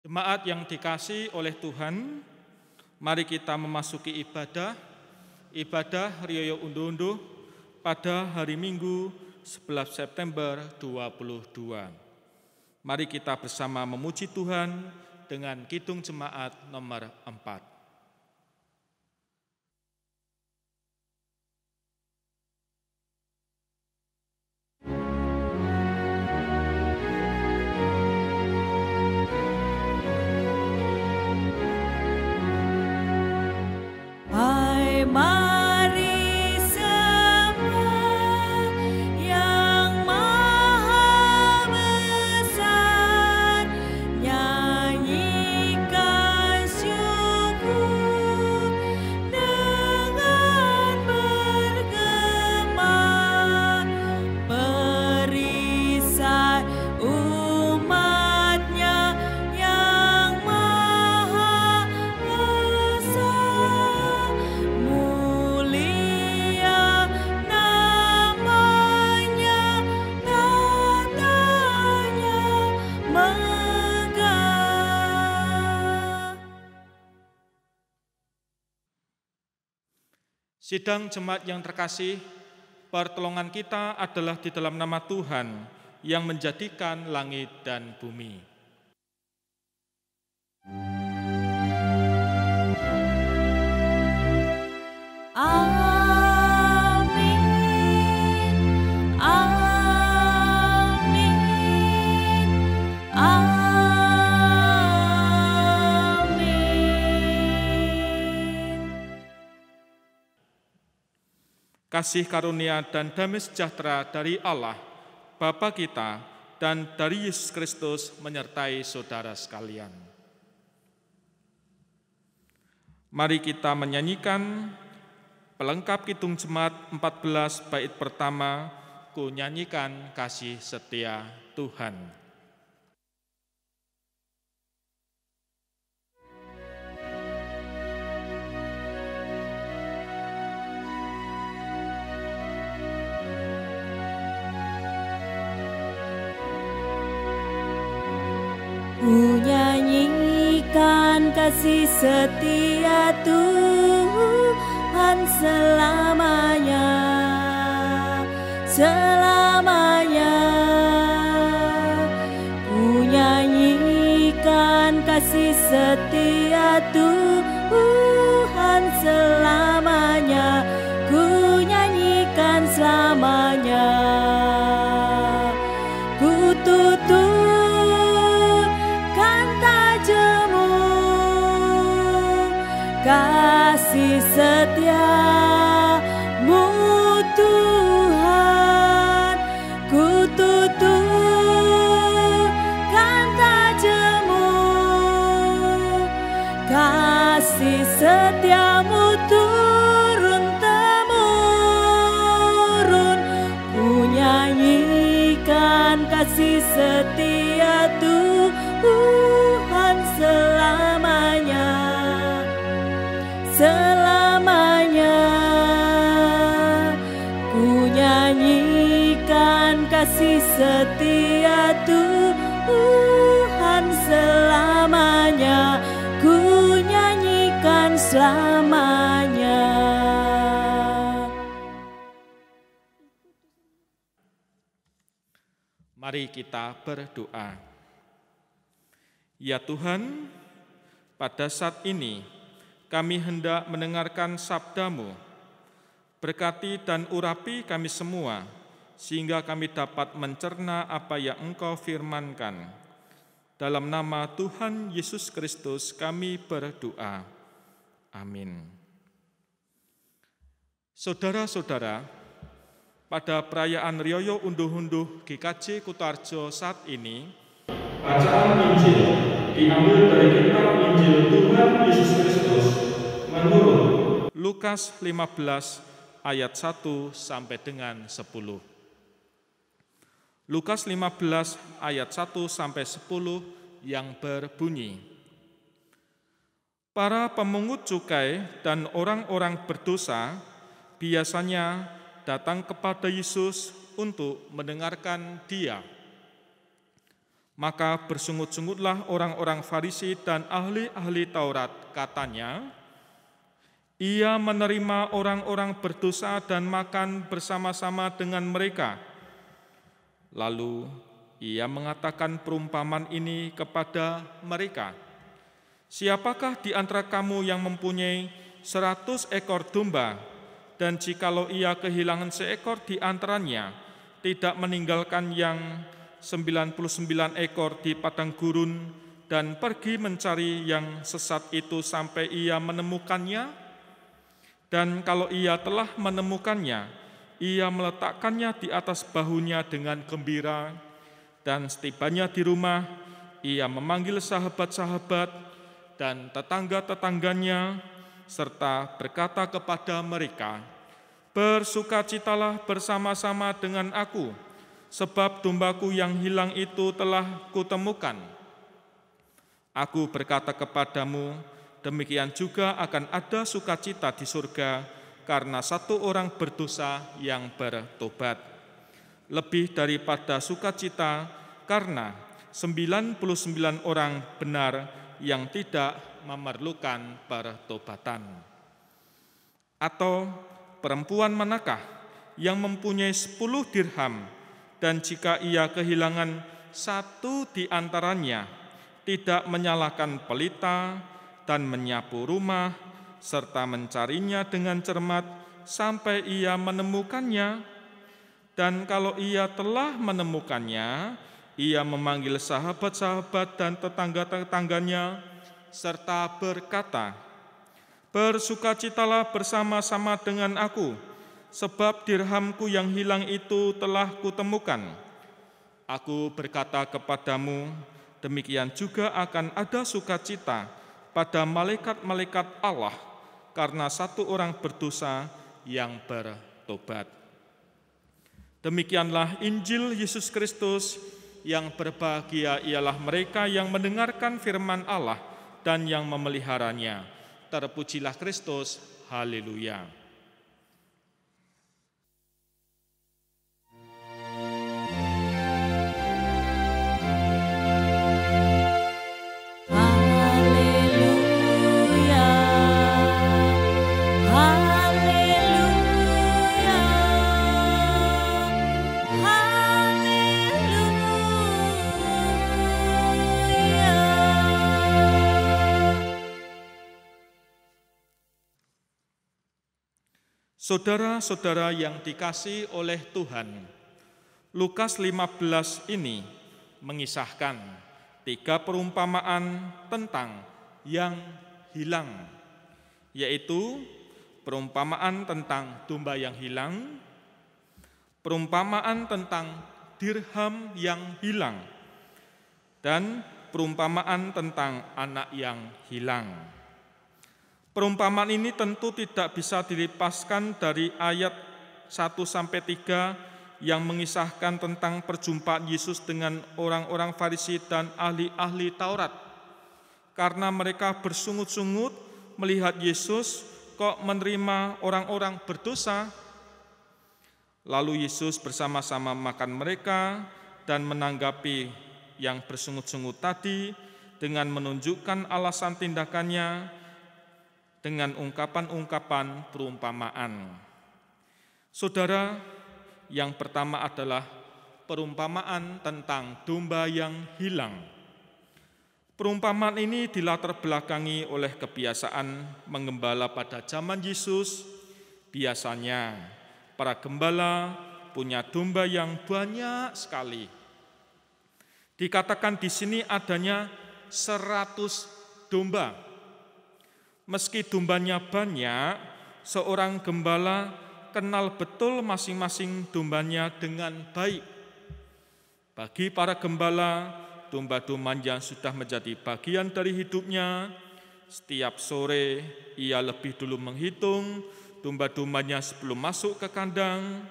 Jemaat yang dikasihi oleh Tuhan, mari kita memasuki ibadah Rioyo Unduh-Unduh pada hari Minggu 11 September 2022. Mari kita bersama memuji Tuhan dengan kidung jemaat nomor 4. Mari semua yang maha besar, nyanyikan syukur dengan bergema, perisai umatnya yang maha esa. Mulia namanya, katanya megah. Sidang jemaat yang terkasih, pertolongan kita adalah di dalam nama Tuhan yang menjadikan langit dan bumi. Amin, amin, amin. Kasih karunia dan damai sejahtera dari Allah, Bapa kita, dan dari Yesus Kristus menyertai saudara sekalian. Mari kita menyanyikan pelengkap kidung jemaat 14 bait pertama, Ku nyanyikan kasih setia Tuhan. Ku nyanyikan kasih setia Tuhan selamanya, selamanya. Ku nyanyikan kasih setia Tuhan selamanya, ku nyanyikan selamanya. Ku tuturkan tajammu, kasih setiamu Tuhan. Ku tuturkan tajammu, kasih setiamu turun-temurun. Ku nyanyikan kasih setia Tuhan selamanya, selamanya. Ku nyanyikan kasih setia Tuhan selamanya, ku nyanyikan selamanya. Mari kita berdoa. Ya Tuhan, pada saat ini kami hendak mendengarkan sabda-Mu. Berkati dan urapi kami semua, sehingga kami dapat mencerna apa yang Engkau firmankan. Dalam nama Tuhan Yesus Kristus kami berdoa. Amin. Saudara-saudara, pada perayaan Rioyo Unduh-Unduh GKJ Kutarjo saat ini, bacaan Injil diambil dari kitab Injil Tuhan Yesus Kristus menurut Lukas 15 ayat 1 sampai dengan 10. Lukas 15 ayat 1 sampai 10 yang berbunyi, para pemungut cukai dan orang-orang berdosa biasanya datang kepada Yesus untuk mendengarkan Dia. Maka bersungut-sungutlah orang-orang Farisi dan ahli-ahli Taurat, katanya, ia menerima orang-orang berdosa dan makan bersama-sama dengan mereka. Lalu ia mengatakan perumpamaan ini kepada mereka. Siapakah di antara kamu yang mempunyai 100 ekor domba, dan jikalau ia kehilangan seekor di antaranya, tidak meninggalkan yang 99 ekor di padang gurun dan pergi mencari yang sesat itu sampai ia menemukannya? Dan kalau ia telah menemukannya, ia meletakkannya di atas bahunya dengan gembira, dan setibanya di rumah, ia memanggil sahabat-sahabat dan tetangga-tetangganya, serta berkata kepada mereka, bersukacitalah bersama-sama dengan aku, sebab dombaku yang hilang itu telah kutemukan. Aku berkata kepadamu, demikian juga akan ada sukacita di surga karena satu orang berdosa yang bertobat, lebih daripada sukacita karena 99 orang benar yang tidak memerlukan pertobatan. Atau perempuan manakah yang mempunyai 10 dirham, dan jika ia kehilangan satu di antaranya, tidak menyalakan pelita dan menyapu rumah, serta mencarinya dengan cermat sampai ia menemukannya. Dan kalau ia telah menemukannya, ia memanggil sahabat-sahabat dan tetangga-tetangganya, serta berkata, bersukacitalah bersama-sama dengan aku, sebab dirhamku yang hilang itu telah kutemukan. Aku berkata kepadamu, demikian juga akan ada sukacita pada malaikat-malaikat Allah karena satu orang berdosa yang bertobat. Demikianlah Injil Yesus Kristus. Yang berbahagia ialah mereka yang mendengarkan firman Allah dan yang memeliharanya. Terpujilah Kristus. Haleluya. Saudara-saudara yang dikasihi oleh Tuhan, Lukas 15 ini mengisahkan 3 perumpamaan tentang yang hilang, yaitu perumpamaan tentang domba yang hilang, perumpamaan tentang dirham yang hilang, dan perumpamaan tentang anak yang hilang. Perumpamaan ini tentu tidak bisa dilepaskan dari ayat 1-3 yang mengisahkan tentang perjumpaan Yesus dengan orang-orang Farisi dan ahli-ahli Taurat. Karena mereka bersungut-sungut melihat Yesus kok menerima orang-orang berdosa. Lalu Yesus bersama-sama makan mereka dan menanggapi yang bersungut-sungut tadi dengan menunjukkan alasan tindakannya dengan ungkapan-ungkapan perumpamaan. Saudara, yang pertama adalah perumpamaan tentang domba yang hilang. Perumpamaan ini dilatar belakangi oleh kebiasaan menggembala pada zaman Yesus. Biasanya para gembala punya domba yang banyak sekali. Dikatakan di sini adanya 100 domba. Meski dombanya banyak, seorang gembala kenal betul masing-masing dombanya dengan baik. Bagi para gembala, domba-domba yang sudah menjadi bagian dari hidupnya, setiap sore ia lebih dulu menghitung domba-dombanya sebelum masuk ke kandang.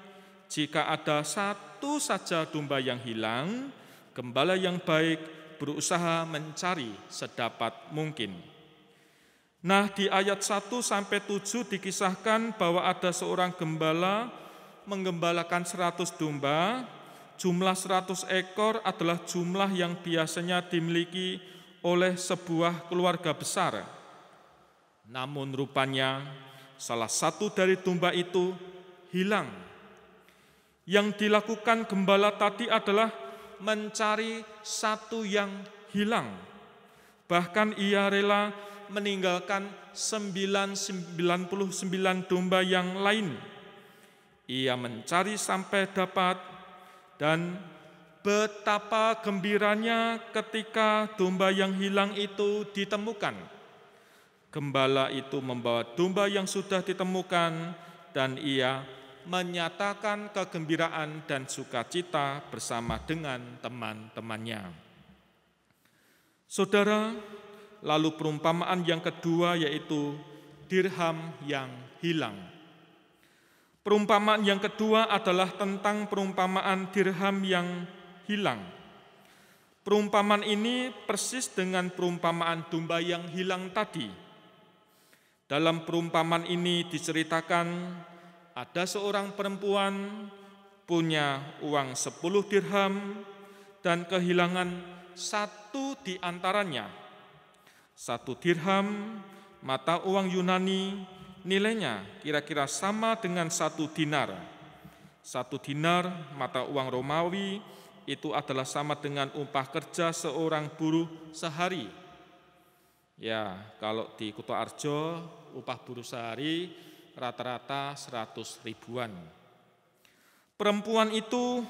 Jika ada satu saja domba yang hilang, gembala yang baik berusaha mencari sedapat mungkin. Nah, di ayat 1-7 dikisahkan bahwa ada seorang gembala menggembalakan 100 domba, jumlah 100 ekor adalah jumlah yang biasanya dimiliki oleh sebuah keluarga besar. Namun rupanya salah satu dari domba itu hilang. Yang dilakukan gembala tadi adalah mencari satu yang hilang. Bahkan ia rela meninggalkan 99 domba yang lain. Ia mencari sampai dapat, dan betapa gembiranya ketika domba yang hilang itu ditemukan. Gembala itu membawa domba yang sudah ditemukan, dan ia menyatakan kegembiraan dan sukacita bersama dengan teman-temannya. Saudara, lalu perumpamaan yang kedua yaitu dirham yang hilang. Perumpamaan yang kedua adalah tentang perumpamaan dirham yang hilang. Perumpamaan ini persis dengan perumpamaan domba yang hilang tadi. Dalam perumpamaan ini diceritakan ada seorang perempuan punya uang 10 dirham dan kehilangan satu di antaranya. 1 dirham mata uang Yunani nilainya kira-kira sama dengan 1 dinar. 1 dinar mata uang Romawi itu adalah sama dengan upah kerja seorang buruh sehari. Ya, kalau di Kutoarjo upah buruh sehari rata-rata 100 ribuan. Perempuan itu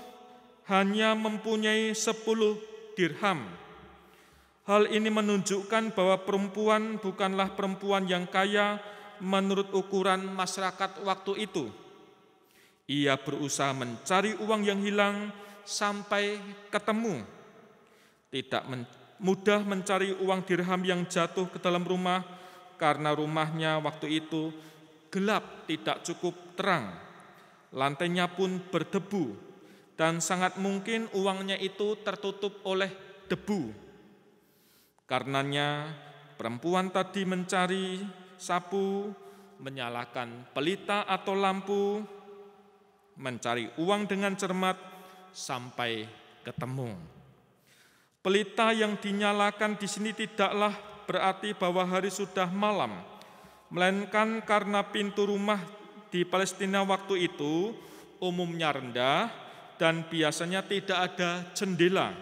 hanya mempunyai 10 dirham. Hal ini menunjukkan bahwa perempuan bukanlah perempuan yang kaya menurut ukuran masyarakat waktu itu. Ia berusaha mencari uang yang hilang sampai ketemu. Tidak mudah mencari uang dirham yang jatuh ke dalam rumah karena rumahnya waktu itu gelap, tidak cukup terang. Lantainya pun berdebu dan sangat mungkin uangnya itu tertutup oleh debu. Karenanya perempuan tadi mencari sapu, menyalakan pelita atau lampu, mencari uang dengan cermat sampai ketemu. Pelita yang dinyalakan di sini tidaklah berarti bahwa hari sudah malam, melainkan karena pintu rumah di Palestina waktu itu umumnya rendah dan biasanya tidak ada jendela.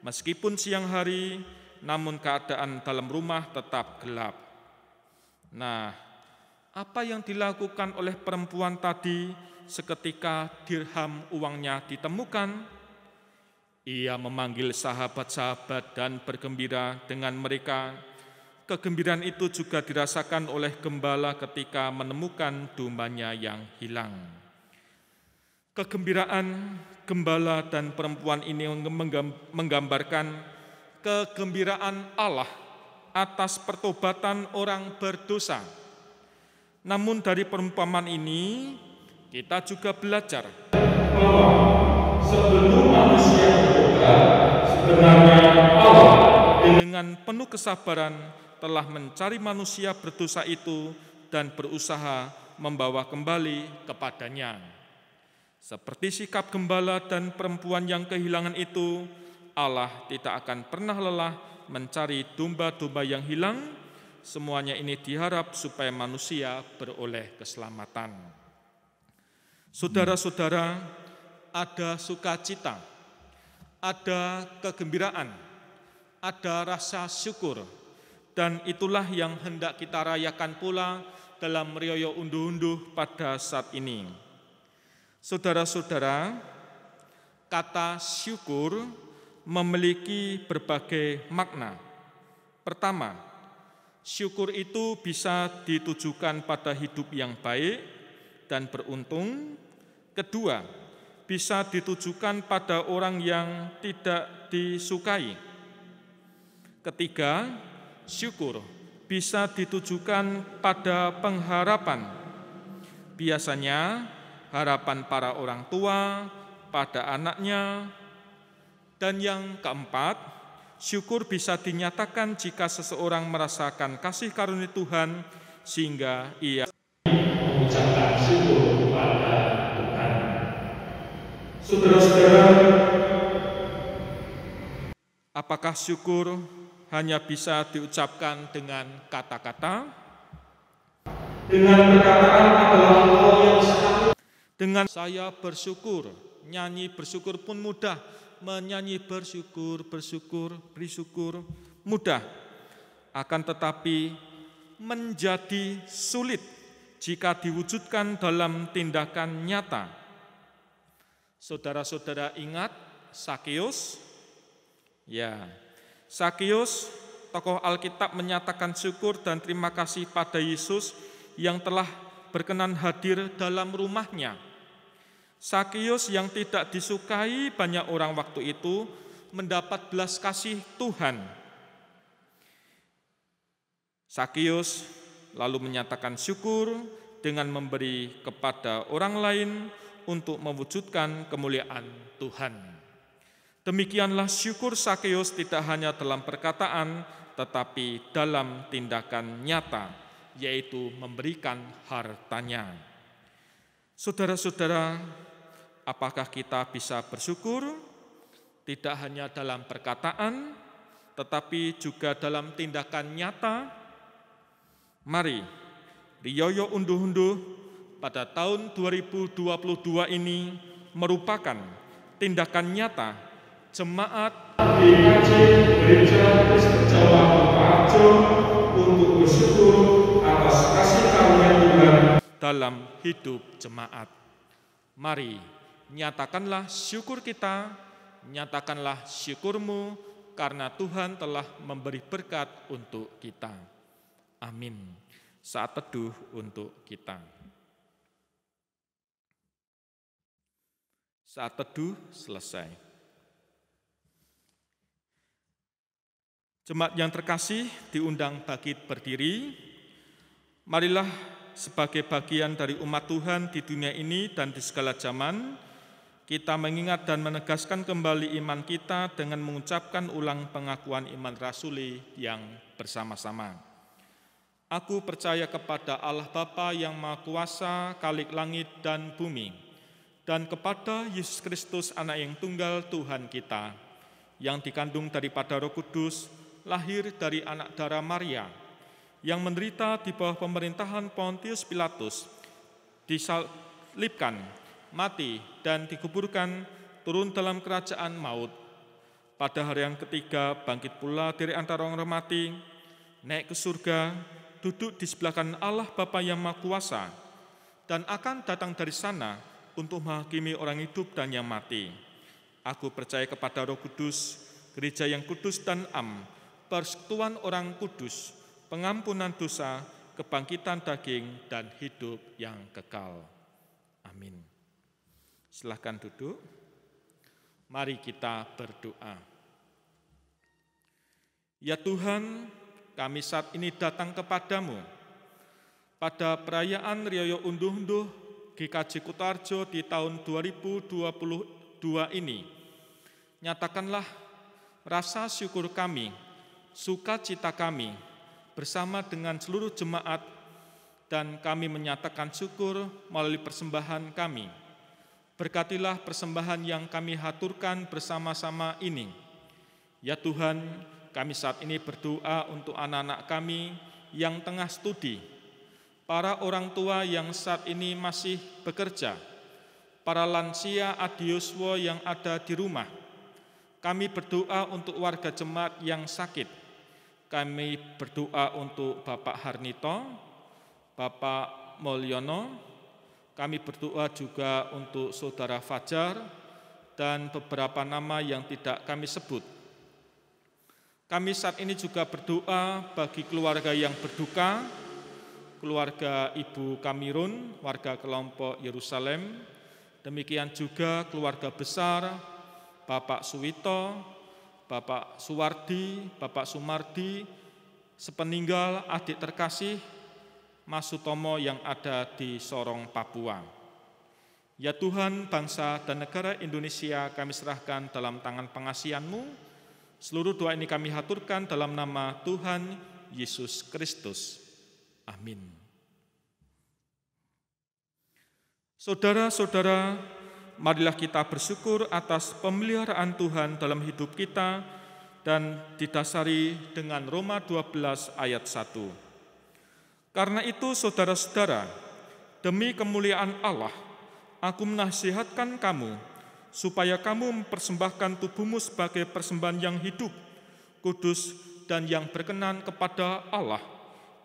Meskipun siang hari, namun keadaan dalam rumah tetap gelap. Nah, apa yang dilakukan oleh perempuan tadi seketika dirham uangnya ditemukan? Ia memanggil sahabat-sahabat dan bergembira dengan mereka. Kegembiraan itu juga dirasakan oleh gembala ketika menemukan dombanya yang hilang. Kegembiraan gembala dan perempuan ini menggambarkan kegembiraan Allah atas pertobatan orang berdosa. Namun dari perumpamaan ini kita juga belajar bahwa sebelum manusia bertobat, sebenarnya Allah dengan penuh kesabaran telah mencari manusia berdosa itu dan berusaha membawa kembali kepadanya. Seperti sikap gembala dan perempuan yang kehilangan itu, Allah tidak akan pernah lelah mencari domba-domba yang hilang. Semuanya ini diharap supaya manusia beroleh keselamatan. Saudara-saudara, ada sukacita, ada kegembiraan, ada rasa syukur, dan itulah yang hendak kita rayakan pula dalam Rioyo Unduh-Unduh pada saat ini. Saudara-saudara, kata syukur memiliki berbagai makna. Pertama, syukur itu bisa ditujukan pada hidup yang baik dan beruntung. Kedua, bisa ditujukan pada orang yang tidak disukai. Ketiga, syukur bisa ditujukan pada pengharapan. Biasanya harapan para orang tua pada anaknya. Dan yang keempat, syukur bisa dinyatakan jika seseorang merasakan kasih karunia Tuhan sehingga ia mengucapkan syukur kepada Tuhan. Saudara-saudara, Apakah syukur hanya bisa diucapkan dengan kata-kata? Dengan perkataan adalah hal yang sangat. Dengan saya bersyukur, nyanyi bersyukur pun mudah. Menyanyi bersyukur, bersyukur mudah. Akan tetapi menjadi sulit jika diwujudkan dalam tindakan nyata. Saudara-saudara ingat Sakeus? Ya, Sakeus, tokoh Alkitab menyatakan syukur dan terima kasih pada Yesus yang telah berkenan hadir dalam rumahnya. Sakeus yang tidak disukai banyak orang waktu itu mendapat belas kasih Tuhan. Sakeus lalu menyatakan syukur dengan memberi kepada orang lain untuk mewujudkan kemuliaan Tuhan. Demikianlah syukur Sakeus tidak hanya dalam perkataan, tetapi dalam tindakan nyata, yaitu memberikan hartanya. Saudara-saudara, apakah kita bisa bersyukur tidak hanya dalam perkataan, tetapi juga dalam tindakan nyata? Mari, Riyaya Unduh-Unduh pada tahun 2022 ini merupakan tindakan nyata jemaat GKJ Gereja Kristen Jawa Purworejo untuk bersyukur atas kasih karunia Tuhan dalam hidup jemaat. Mari, nyatakanlah syukur kita, nyatakanlah syukurmu karena Tuhan telah memberi berkat untuk kita. Amin. Saat teduh untuk kita. Saat teduh selesai. Jemaat yang terkasih diundang bangkit berdiri. Marilah sebagai bagian dari umat Tuhan di dunia ini dan di segala zaman, kita mengingat dan menegaskan kembali iman kita dengan mengucapkan ulang pengakuan iman rasuli yang bersama-sama. Aku percaya kepada Allah Bapa yang Maha Kuasa, Khalik langit dan bumi, dan kepada Yesus Kristus, Anak yang tunggal Tuhan kita, yang dikandung daripada Roh Kudus, lahir dari anak darah Maria, yang menderita di bawah pemerintahan Pontius Pilatus, disalibkan, mati, dan dikuburkan, turun dalam kerajaan maut. Pada hari yang ketiga, bangkit pula dari antara orang mati, naik ke surga, duduk di sebelah kanan Allah Bapa yang Maha Kuasa, dan akan datang dari sana untuk menghakimi orang hidup dan yang mati. Aku percaya kepada Roh Kudus, gereja yang kudus dan am, persekutuan orang kudus, pengampunan dosa, kebangkitan daging, dan hidup yang kekal. Amin. Silakan duduk. Mari kita berdoa. Ya Tuhan, kami saat ini datang kepadamu pada perayaan Riyaya Unduh-Unduh GKJ Kutarjo di tahun 2022 ini. Nyatakanlah rasa syukur kami, sukacita kami bersama dengan seluruh jemaat, dan kami menyatakan syukur melalui persembahan kami. Berkatilah persembahan yang kami haturkan bersama-sama ini. Ya Tuhan, kami saat ini berdoa untuk anak-anak kami yang tengah studi, para orang tua yang saat ini masih bekerja, para lansia adiuswa yang ada di rumah. Kami berdoa untuk warga jemaat yang sakit. Kami berdoa untuk Bapak Harnito, Bapak Mulyono. Kami berdoa juga untuk Saudara Fajar dan beberapa nama yang tidak kami sebut. Kami saat ini juga berdoa bagi keluarga yang berduka, keluarga Ibu Kamirun, warga kelompok Yerusalem, demikian juga keluarga besar Bapak Suwito, Bapak Suwardi, Bapak Sumardi, sepeninggal adik terkasih Mas Sutomo yang ada di Sorong, Papua. Ya Tuhan, bangsa dan negara Indonesia kami serahkan dalam tangan pengasihan-Mu. Seluruh doa ini kami haturkan dalam nama Tuhan Yesus Kristus. Amin. Saudara-saudara, marilah kita bersyukur atas pemeliharaan Tuhan dalam hidup kita dan didasari dengan Roma 12 ayat 1. Karena itu saudara-saudara, demi kemuliaan Allah, aku menasihatkan kamu supaya kamu mempersembahkan tubuhmu sebagai persembahan yang hidup, kudus, dan yang berkenan kepada Allah.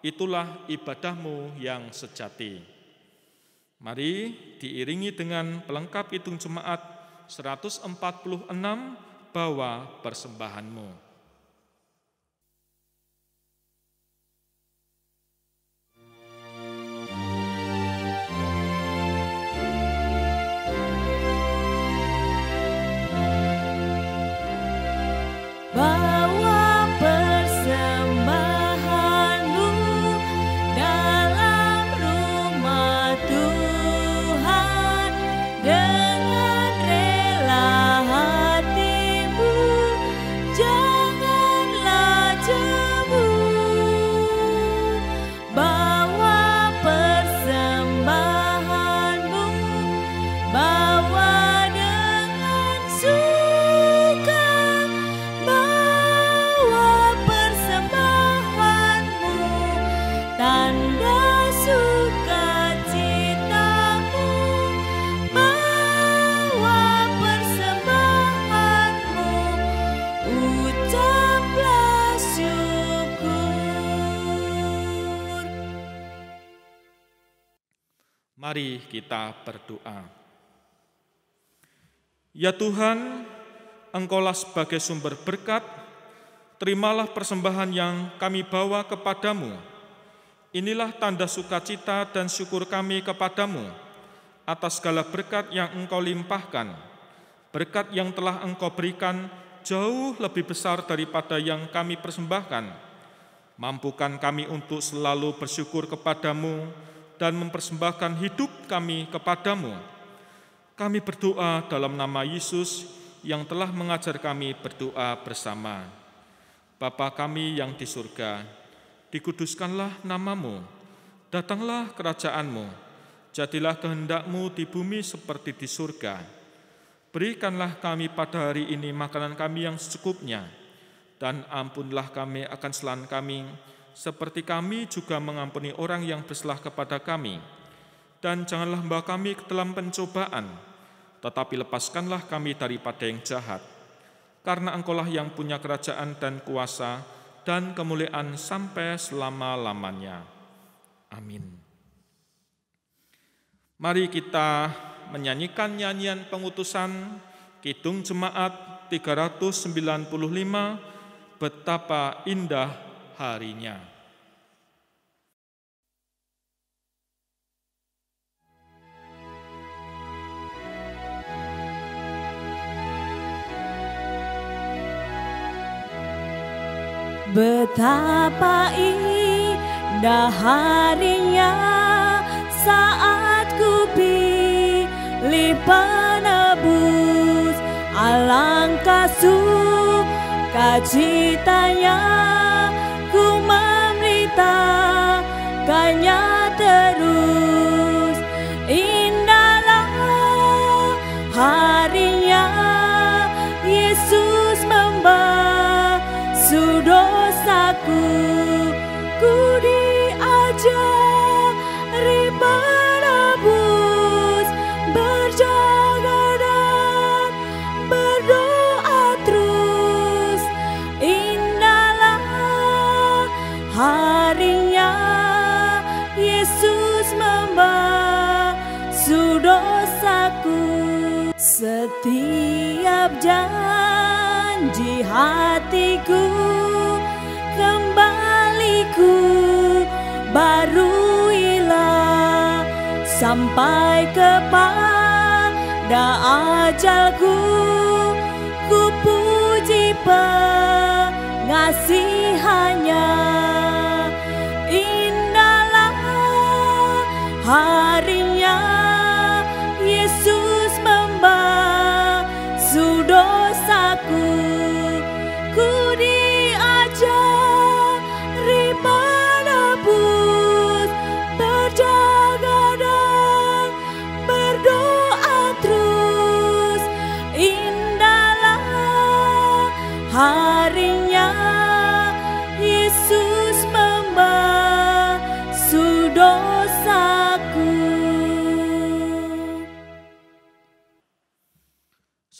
Itulah ibadahmu yang sejati. Mari diiringi dengan pelengkap hitung jemaat 146, bawa persembahanmu. Mari kita berdoa. Ya Tuhan, Engkaulah sebagai sumber berkat, terimalah persembahan yang kami bawa kepadamu. Inilah tanda sukacita dan syukur kami kepadamu atas segala berkat yang Engkau limpahkan. Berkat yang telah Engkau berikan jauh lebih besar daripada yang kami persembahkan. Mampukan kami untuk selalu bersyukur kepadamu dan mempersembahkan hidup kami kepadamu. Kami berdoa dalam nama Yesus yang telah mengajar kami berdoa bersama. Bapa kami yang di surga, dikuduskanlah namamu, datanglah kerajaanmu, jadilah kehendak-Mu di bumi seperti di surga. Berikanlah kami pada hari ini makanan kami yang secukupnya, dan ampunlah kami akan kesalahan kami, seperti kami juga mengampuni orang yang bersalah kepada kami. Dan janganlah membawa kami ke dalam pencobaan, tetapi lepaskanlah kami daripada yang jahat. Karena Engkaulah yang punya kerajaan dan kuasa dan kemuliaan sampai selama-lamanya. Amin. Mari kita menyanyikan nyanyian pengutusan Kidung Jemaat 395, Betapa Indah Harinya. Betapa indah harinya saat ku pilih penebus, alangkah sukacitanya ku memberitakannya terus. Indahlah harinya Yesus membasuh dosaku, ku diajari menebus, berjaga dan berdoa terus. Indahlah harinya Yesus membasuh dosaku. Setiap janji hatiku kembaliku baruilah sampai kepada ajalku. Ku puji pengasihannya. Indahlah harinya Yesus membasuh dosaku, ku diajari menebus, berjaga dan berdoa terus. Indahlah hari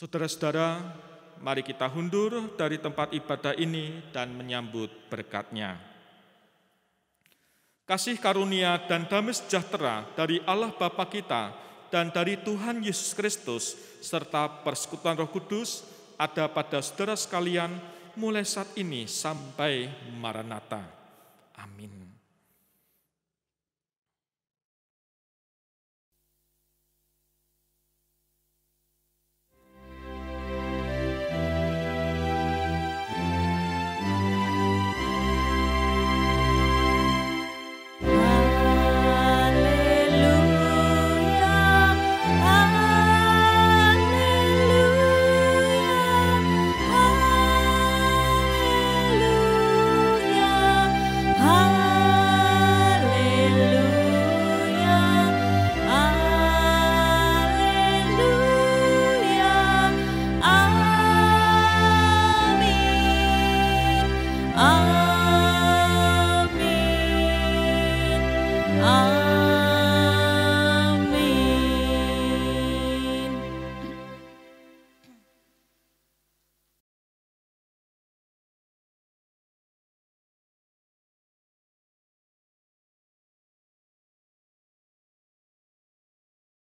Saudara-saudara, mari kita hundur dari tempat ibadah ini dan menyambut berkat-Nya. Kasih karunia dan damai sejahtera dari Allah Bapa kita dan dari Tuhan Yesus Kristus serta persekutuan Roh Kudus ada pada saudara sekalian mulai saat ini sampai Maranatha. Amin.